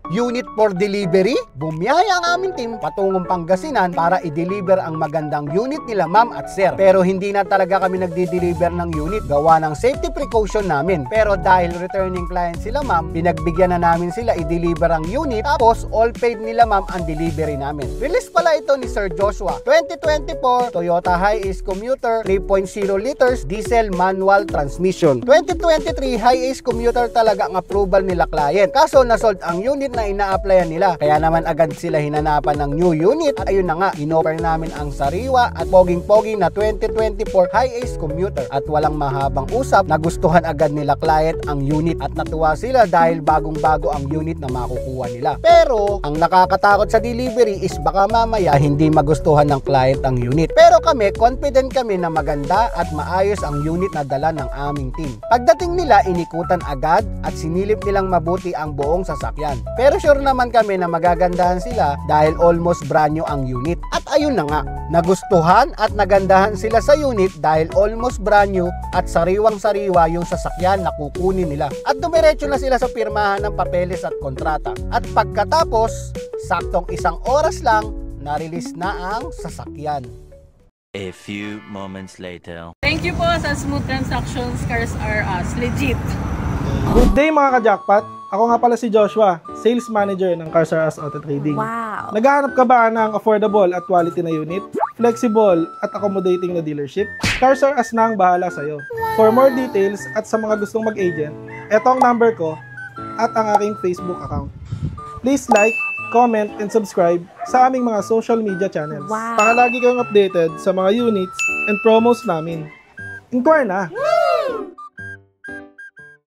unit for delivery? Bumiyaya ang aming team patungong Pangasinan para i-deliver ang magandang unit nila ma'am at sir. Pero hindi na talaga kami nagdi-deliver ng unit gawa ng safety precaution namin. Pero dahil returning client sila ma'am, pinagbigyan na namin sila i-deliver ang unit tapos all paid nila ma'am ang delivery namin. Release pala ito ni Sir Joshua. 2024 Toyota Hiace Commuter 3.0 liters diesel manual transmission. 2023 Hiace Commuter talaga ang approval nila client. Kaso nasold ang unit na ina-applyan nila. Kaya naman agad sila hinanapan ng new unit at ayun na nga, inoffer namin ang sariwa at poging-pogi na 2024 Hiace Commuter at walang mahabang usap, nagustuhan agad nila client ang unit at natuwa sila dahil bagong-bago ang unit na makukuha nila. Pero ang nakakatakot sa delivery is baka mamaya hindi magustuhan ng client ang unit. Pero kami, confident kami na maganda at maayos ang unit na dala ng aming team. Pagdating nila, inikutan agad at sinilip nilang mabuti ang buong sasakyan. Pero sure naman kami na magagandahan sila dahil almost brand new ang unit. At ayun na nga, nagustuhan at nagandahan sila sa unit dahil almost brand new at sariwang-sariwa yung sasakyan na kukunin nila. At dumiretso na sila sa pirmahan ng papeles at kontrata. At pagkatapos, saktong 1 oras lang, na-release na ang sasakyan. A few moments later. Thank you po sa Smooth Transactions. Cars are us. Legit. Good day mga ka-jackpot! Ako nga pala si Joshua, Sales Manager ng Cars R Us Auto Trading. Wow! Naghahanap ka ba ng affordable at quality na unit? Flexible at accommodating na dealership? Cars R Us na ang bahala sa'yo. For more details at sa mga gustong mag-agent, eto ang number ko at ang aking Facebook account. Please like, comment, and subscribe sa aming mga social media channels. Wow! Para lagi kang updated sa mga units and promos namin. Inquire na!